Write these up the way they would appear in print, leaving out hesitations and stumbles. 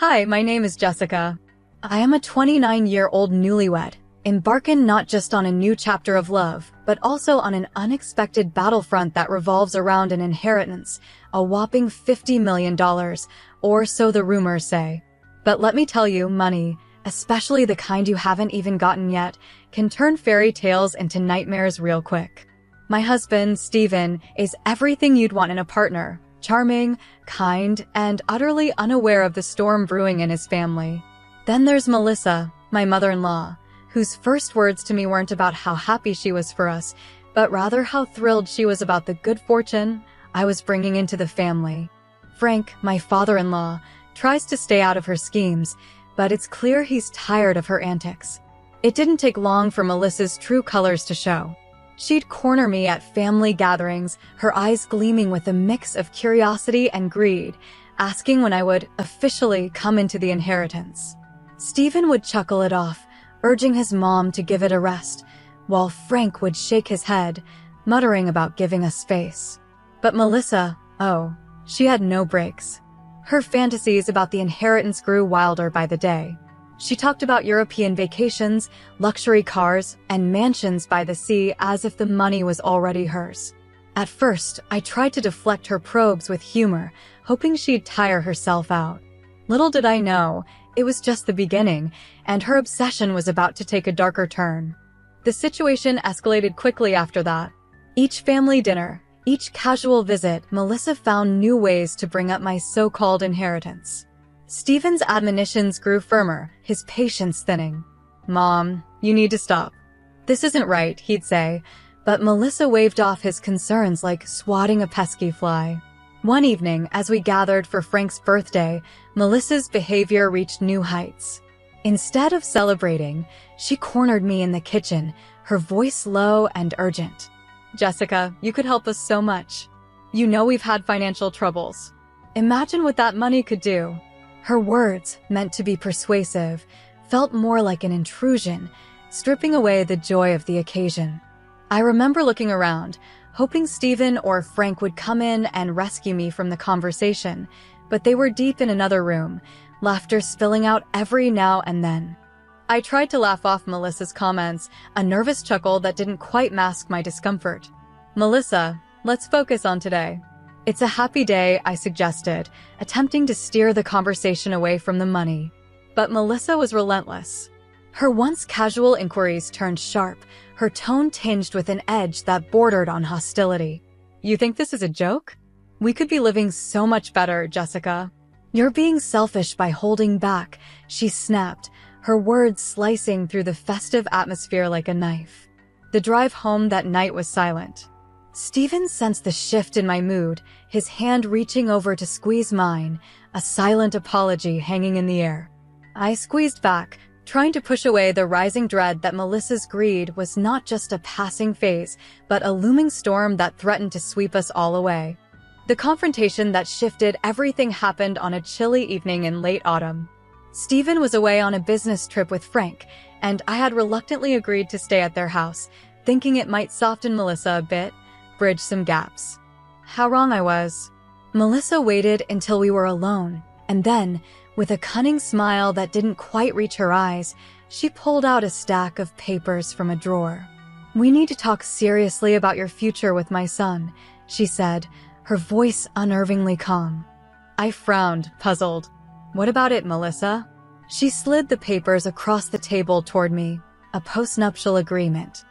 Hi, my name is Jessica. I am a 29-year-old newlywed, embarking not just on a new chapter of love, but also on an unexpected battlefront that revolves around an inheritance, a whopping $50 million, or so the rumors say. But let me tell you, money, especially the kind you haven't even gotten yet, can turn fairy tales into nightmares real quick. My husband, Steven, is everything you'd want in a partner. Charming, kind, and utterly unaware of the storm brewing in his family. Then there's Melissa, my mother-in-law, whose first words to me weren't about how happy she was for us, but rather how thrilled she was about the good fortune I was bringing into the family. Frank, my father-in-law, tries to stay out of her schemes, but it's clear he's tired of her antics. It didn't take long for Melissa's true colors to show. She'd corner me at family gatherings, her eyes gleaming with a mix of curiosity and greed, asking when I would officially come into the inheritance. Stephen would chuckle it off, urging his mom to give it a rest, while Frank would shake his head, muttering about giving us space. But Melissa, oh, she had no breaks. Her fantasies about the inheritance grew wilder by the day. She talked about European vacations, luxury cars, and mansions by the sea as if the money was already hers. At first, I tried to deflect her probes with humor, hoping she'd tire herself out. Little did I know, it was just the beginning, and her obsession was about to take a darker turn. The situation escalated quickly after that. Each family dinner, each casual visit, Melissa found new ways to bring up my so-called inheritance. Stephen's admonitions grew firmer, his patience thinning. "Mom, you need to stop. This isn't right," he'd say, but Melissa waved off his concerns like swatting a pesky fly. One evening, as we gathered for Frank's birthday, Melissa's behavior reached new heights. Instead of celebrating, she cornered me in the kitchen, her voice low and urgent. "Jessica, you could help us so much. You know we've had financial troubles. Imagine what that money could do." Her words, meant to be persuasive, felt more like an intrusion, stripping away the joy of the occasion. I remember looking around, hoping Stephen or Frank would come in and rescue me from the conversation, but they were deep in another room, laughter spilling out every now and then. I tried to laugh off Melissa's comments, a nervous chuckle that didn't quite mask my discomfort. "Melissa, let's focus on today. It's a happy day," I suggested, attempting to steer the conversation away from the money. But Melissa was relentless. Her once casual inquiries turned sharp, her tone tinged with an edge that bordered on hostility. "You think this is a joke? We could be living so much better, Jessica. You're being selfish by holding back," she snapped, her words slicing through the festive atmosphere like a knife. The drive home that night was silent. Stephen sensed the shift in my mood, his hand reaching over to squeeze mine, a silent apology hanging in the air. I squeezed back, trying to push away the rising dread that Melissa's greed was not just a passing phase, but a looming storm that threatened to sweep us all away. The confrontation that shifted everything happened on a chilly evening in late autumn. Stephen was away on a business trip with Frank, and I had reluctantly agreed to stay at their house, thinking it might soften Melissa a bit, bridge some gaps. How wrong I was. Melissa waited until we were alone, and then, with a cunning smile that didn't quite reach her eyes, she pulled out a stack of papers from a drawer. "We need to talk seriously about your future with my son," she said, her voice unnervingly calm. I frowned, puzzled. "What about it, Melissa?" She slid the papers across the table toward me, a postnuptial agreement.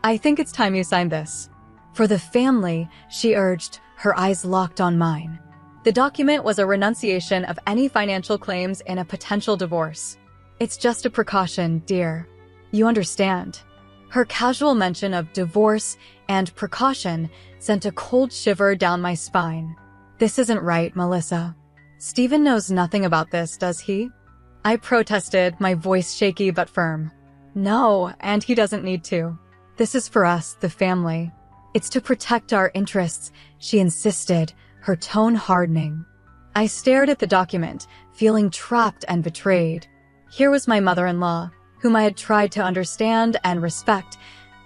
"I think it's time you signed this. For the family," she urged, her eyes locked on mine. The document was a renunciation of any financial claims in a potential divorce. "It's just a precaution, dear. You understand." Her casual mention of divorce and precaution sent a cold shiver down my spine. "This isn't right, Melissa. Stephen knows nothing about this, does he?" I protested, my voice shaky but firm. "No, and he doesn't need to. This is for us, the family. It's to protect our interests," she insisted, her tone hardening. I stared at the document, feeling trapped and betrayed. Here was my mother-in-law, whom I had tried to understand and respect,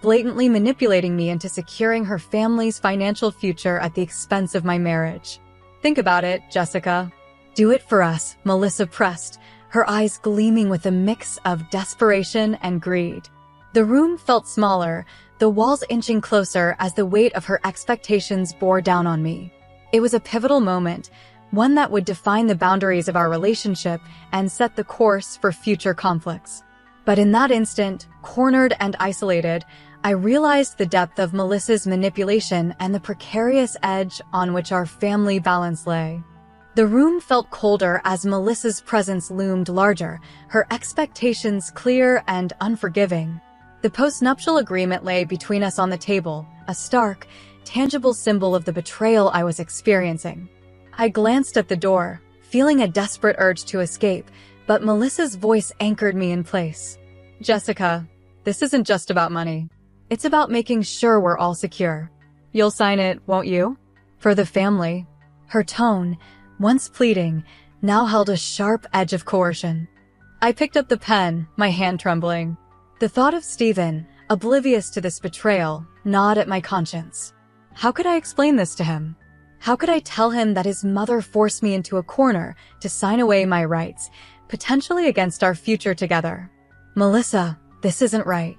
blatantly manipulating me into securing her family's financial future at the expense of my marriage. "Think about it, Jessica. Do it for us, Melissa pressed, her eyes gleaming with a mix of desperation and greed. The room felt smaller, the walls inching closer as the weight of her expectations bore down on me. It was a pivotal moment, one that would define the boundaries of our relationship and set the course for future conflicts. But in that instant, cornered and isolated, I realized the depth of Melissa's manipulation and the precarious edge on which our family balance lay. The room felt colder as Melissa's presence loomed larger, her expectations clear and unforgiving. The postnuptial agreement lay between us on the table, a stark, tangible symbol of the betrayal I was experiencing. I glanced at the door, feeling a desperate urge to escape, but Melissa's voice anchored me in place. Jessica, this isn't just about money. It's about making sure we're all secure. You'll sign it, won't you? For the family. Her tone, once pleading, now held a sharp edge of coercion. I picked up the pen, my hand trembling. The thought of Stephen, oblivious to this betrayal, gnawed at my conscience. How could I explain this to him? How could I tell him that his mother forced me into a corner to sign away my rights, potentially against our future together? Melissa, this isn't right.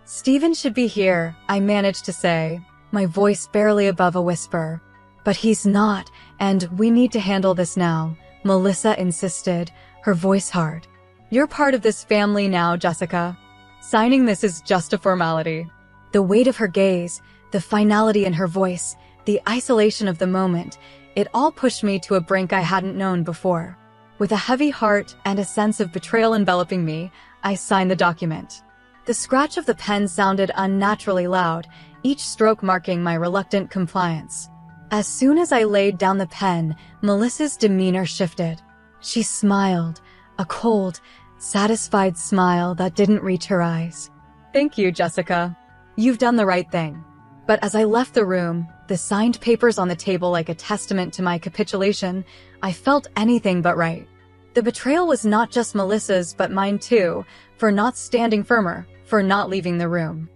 Stephen should be here, I managed to say, my voice barely above a whisper. But he's not, and we need to handle this now, Melissa insisted, her voice hard. You're part of this family now, Jessica. Signing this is just a formality. The weight of her gaze, the finality in her voice, the isolation of the moment, it all pushed me to a brink I hadn't known before. With a heavy heart and a sense of betrayal enveloping me, I signed the document. The scratch of the pen sounded unnaturally loud, each stroke marking my reluctant compliance. As soon as I laid down the pen, Melissa's demeanor shifted. She smiled, a cold, satisfied smile that didn't reach her eyes. Thank you, Jessica. You've done the right thing. But as I left the room, the signed papers on the table like a testament to my capitulation, I felt anything but right. The betrayal was not just Melissa's but mine too, for not standing firmer, for not leaving the room.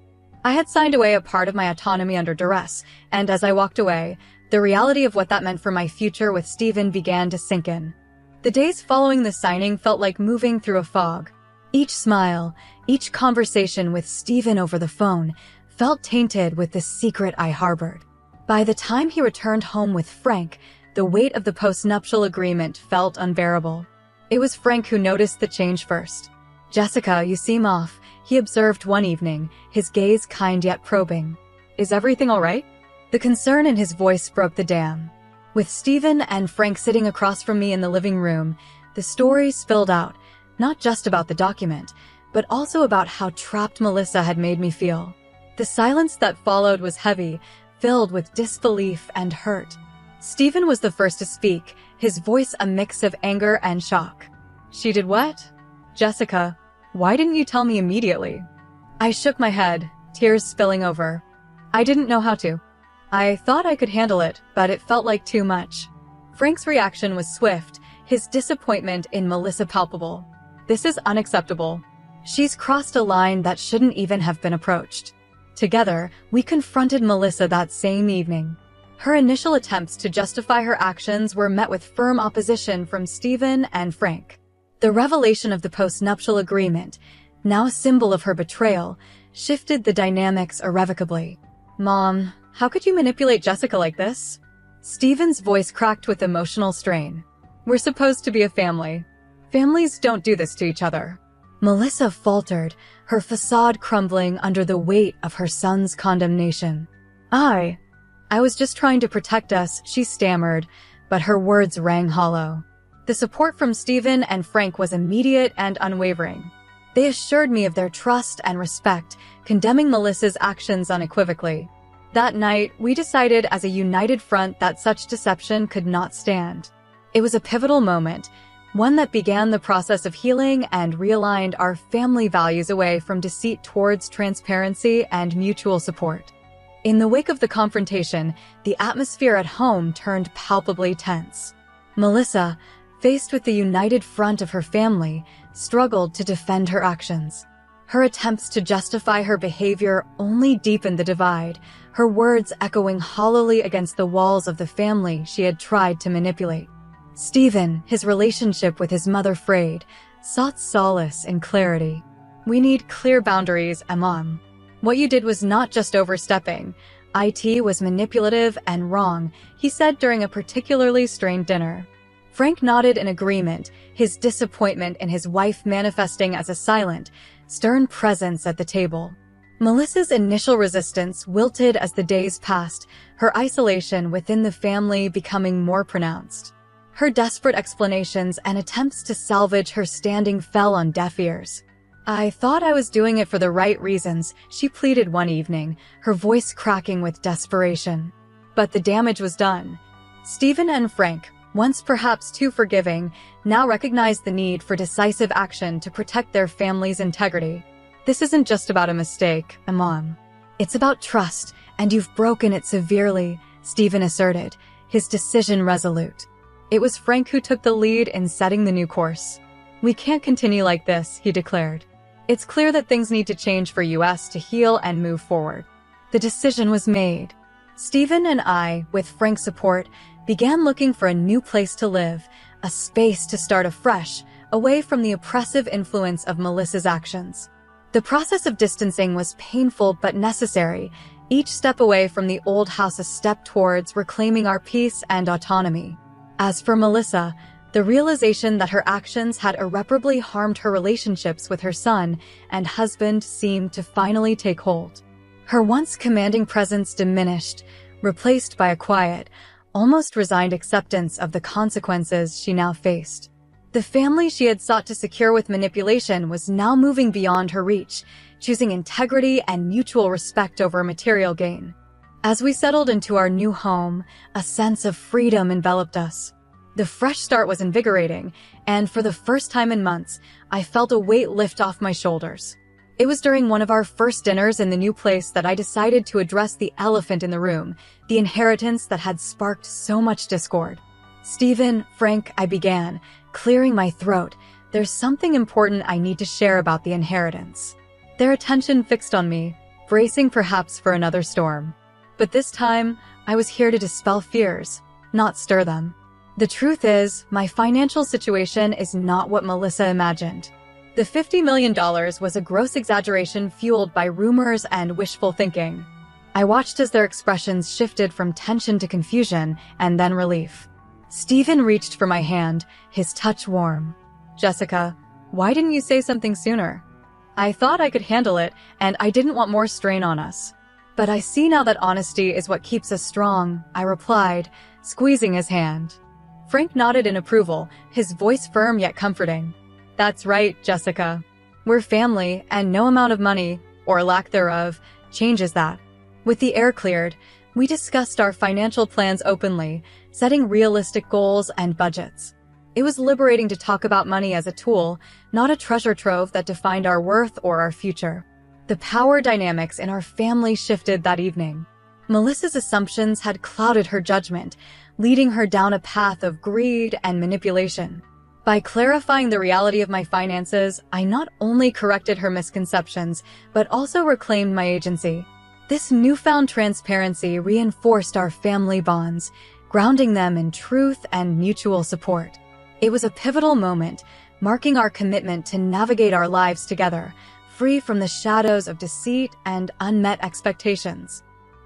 I had signed away a part of my autonomy under duress, and as I walked away, the reality of what that meant for my future with Stephen began to sink in. The days following the signing felt like moving through a fog. Each smile, each conversation with Stephen over the phone, felt tainted with the secret I harbored. By the time he returned home with Frank, the weight of the postnuptial agreement felt unbearable. It was Frank who noticed the change first. Jessica, you seem off, he observed one evening, his gaze kind yet probing. Is everything all right? The concern in his voice broke the dam. With Stephen and Frank sitting across from me in the living room, the story spilled out, not just about the document, but also about how trapped Melissa had made me feel. The silence that followed was heavy, filled with disbelief and hurt. Stephen was the first to speak, his voice a mix of anger and shock. She did what? Jessica, why didn't you tell me immediately? I shook my head, tears spilling over. I didn't know how to. I thought I could handle it, but it felt like too much. Frank's reaction was swift, his disappointment in Melissa palpable. This is unacceptable. She's crossed a line that shouldn't even have been approached. Together, we confronted Melissa that same evening. Her initial attempts to justify her actions were met with firm opposition from Stephen and Frank. The revelation of the postnuptial agreement, now a symbol of her betrayal, shifted the dynamics irrevocably. Mom, how could you manipulate Jessica like this? Stephen's voice cracked with emotional strain. We're supposed to be a family. Families don't do this to each other. Melissa faltered, her facade crumbling under the weight of her son's condemnation. I was just trying to protect us, she stammered, but her words rang hollow. The support from Stephen and Frank was immediate and unwavering. They assured me of their trust and respect, condemning Melissa's actions unequivocally. That night, we decided as a united front that such deception could not stand. It was a pivotal moment, one that began the process of healing and realigned our family values away from deceit towards transparency and mutual support. In the wake of the confrontation, the atmosphere at home turned palpably tense. Melissa, faced with the united front of her family, struggled to defend her actions. Her attempts to justify her behavior only deepened the divide, her words echoing hollowly against the walls of the family she had tried to manipulate. Stephen, his relationship with his mother frayed, sought solace in clarity. "We need clear boundaries, Mom. What you did was not just overstepping. It was manipulative and wrong," he said during a particularly strained dinner. Frank nodded in agreement, his disappointment in his wife manifesting as a silent, stern presence at the table. Melissa's initial resistance wilted as the days passed, her isolation within the family becoming more pronounced. Her desperate explanations and attempts to salvage her standing fell on deaf ears. "I thought I was doing it for the right reasons," she pleaded one evening, her voice cracking with desperation. But the damage was done. Stephen and Frank, once perhaps too forgiving, now recognized the need for decisive action to protect their family's integrity. "This isn't just about a mistake, Mom. It's about trust, and you've broken it severely," Stephen asserted, his decision resolute. It was Frank who took the lead in setting the new course. "We can't continue like this," he declared. "It's clear that things need to change for us to heal and move forward." The decision was made. Stephen and I, with Frank's support, began looking for a new place to live, a space to start afresh, away from the oppressive influence of Melissa's actions. The process of distancing was painful but necessary, each step away from the old house a step towards reclaiming our peace and autonomy. As for Melissa, the realization that her actions had irreparably harmed her relationships with her son and husband seemed to finally take hold. Her once commanding presence diminished, replaced by a quiet, almost resigned acceptance of the consequences she now faced. The family she had sought to secure with manipulation was now moving beyond her reach, choosing integrity and mutual respect over material gain. As we settled into our new home, a sense of freedom enveloped us. The fresh start was invigorating, and for the first time in months, I felt a weight lift off my shoulders. It was during one of our first dinners in the new place that I decided to address the elephant in the room, the inheritance that had sparked so much discord. "Stephen, Frank," I began, clearing my throat, "there's something important I need to share about the inheritance." Their attention fixed on me, bracing perhaps for another storm. But this time, I was here to dispel fears, not stir them. The truth is, my financial situation is not what Melissa imagined. The $50 million was a gross exaggeration fueled by rumors and wishful thinking. I watched as their expressions shifted from tension to confusion and then relief. Stephen reached for my hand, his touch warm. "Jessica, why didn't you say something sooner?" "I thought I could handle it, and I didn't want more strain on us." "But I see now that honesty is what keeps us strong," I replied, squeezing his hand. Frank nodded in approval, his voice firm yet comforting. "That's right, Jessica. We're family, and no amount of money, or lack thereof, changes that." With the air cleared, we discussed our financial plans openly, setting realistic goals and budgets. It was liberating to talk about money as a tool, not a treasure trove that defined our worth or our future. The power dynamics in our family shifted that evening. Melissa's assumptions had clouded her judgment, leading her down a path of greed and manipulation. By clarifying the reality of my finances, I not only corrected her misconceptions, but also reclaimed my agency. This newfound transparency reinforced our family bonds, grounding them in truth and mutual support. It was a pivotal moment, marking our commitment to navigate our lives together, free from the shadows of deceit and unmet expectations.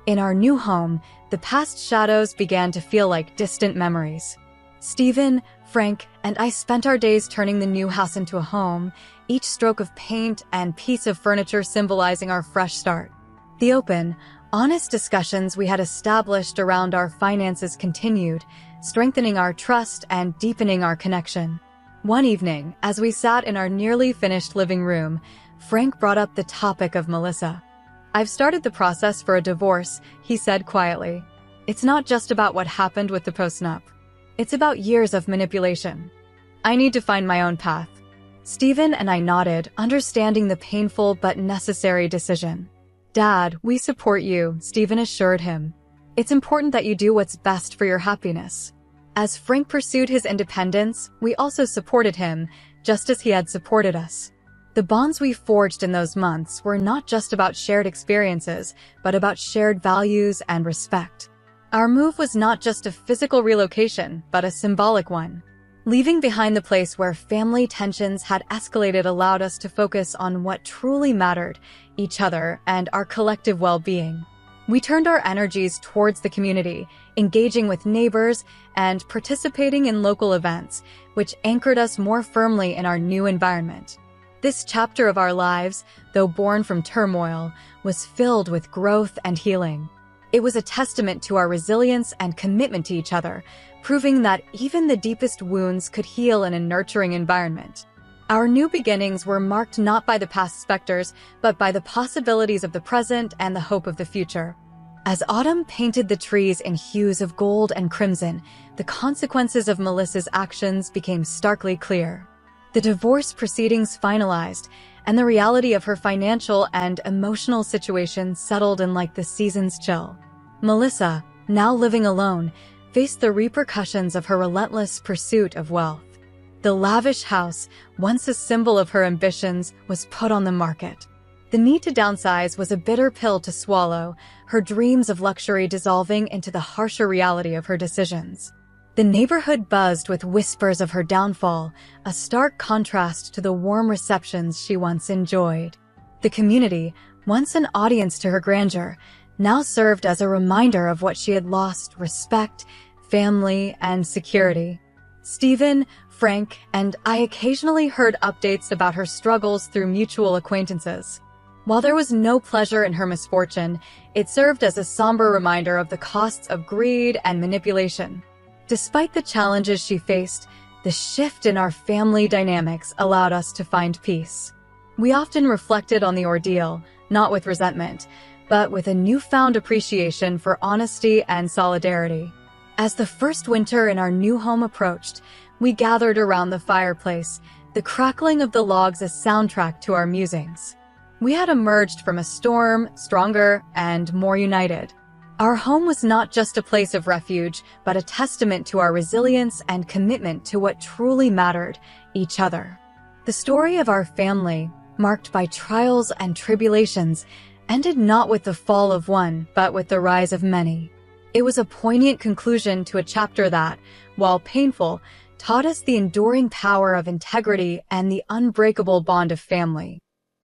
In our new home, the past shadows began to feel like distant memories. Stephen, Frank, and I spent our days turning the new house into a home, each stroke of paint and piece of furniture symbolizing our fresh start. The open, honest discussions we had established around our finances continued, strengthening our trust and deepening our connection. One evening, as we sat in our nearly finished living room, Frank brought up the topic of Melissa. "I've started the process for a divorce," he said quietly. "It's not just about what happened with the postnup. It's about years of manipulation. I need to find my own path." Stephen and I nodded, understanding the painful but necessary decision. "Dad, we support you," Stephen assured him. "It's important that you do what's best for your happiness." As Frank pursued his independence, we also supported him, just as he had supported us. The bonds we forged in those months were not just about shared experiences, but about shared values and respect. Our move was not just a physical relocation, but a symbolic one. Leaving behind the place where family tensions had escalated allowed us to focus on what truly mattered, each other and our collective well-being. We turned our energies towards the community, engaging with neighbors and participating in local events, which anchored us more firmly in our new environment. This chapter of our lives, though born from turmoil, was filled with growth and healing. It was a testament to our resilience and commitment to each other, proving that even the deepest wounds could heal in a nurturing environment. Our new beginnings were marked not by the past specters, but by the possibilities of the present and the hope of the future. As autumn painted the trees in hues of gold and crimson, the consequences of Melissa's actions became starkly clear. The divorce proceedings finalized, and the reality of her financial and emotional situation settled in like the season's chill. Melissa, now living alone, faced the repercussions of her relentless pursuit of wealth. The lavish house, once a symbol of her ambitions, was put on the market. The need to downsize was a bitter pill to swallow, her dreams of luxury dissolving into the harsher reality of her decisions. The neighborhood buzzed with whispers of her downfall, a stark contrast to the warm receptions she once enjoyed. The community, once an audience to her grandeur, now served as a reminder of what she had lost: respect, family, and security. Stephen, Frank, and I occasionally heard updates about her struggles through mutual acquaintances. While there was no pleasure in her misfortune, it served as a somber reminder of the costs of greed and manipulation. Despite the challenges she faced, the shift in our family dynamics allowed us to find peace. We often reflected on the ordeal, not with resentment, but with a newfound appreciation for honesty and solidarity. As the first winter in our new home approached, we gathered around the fireplace, the crackling of the logs a soundtrack to our musings. We had emerged from a storm stronger and more united. Our home was not just a place of refuge, but a testament to our resilience and commitment to what truly mattered: each other. The story of our family, marked by trials and tribulations, ended not with the fall of one, but with the rise of many. It was a poignant conclusion to a chapter that, while painful, taught us the enduring power of integrity and the unbreakable bond of family.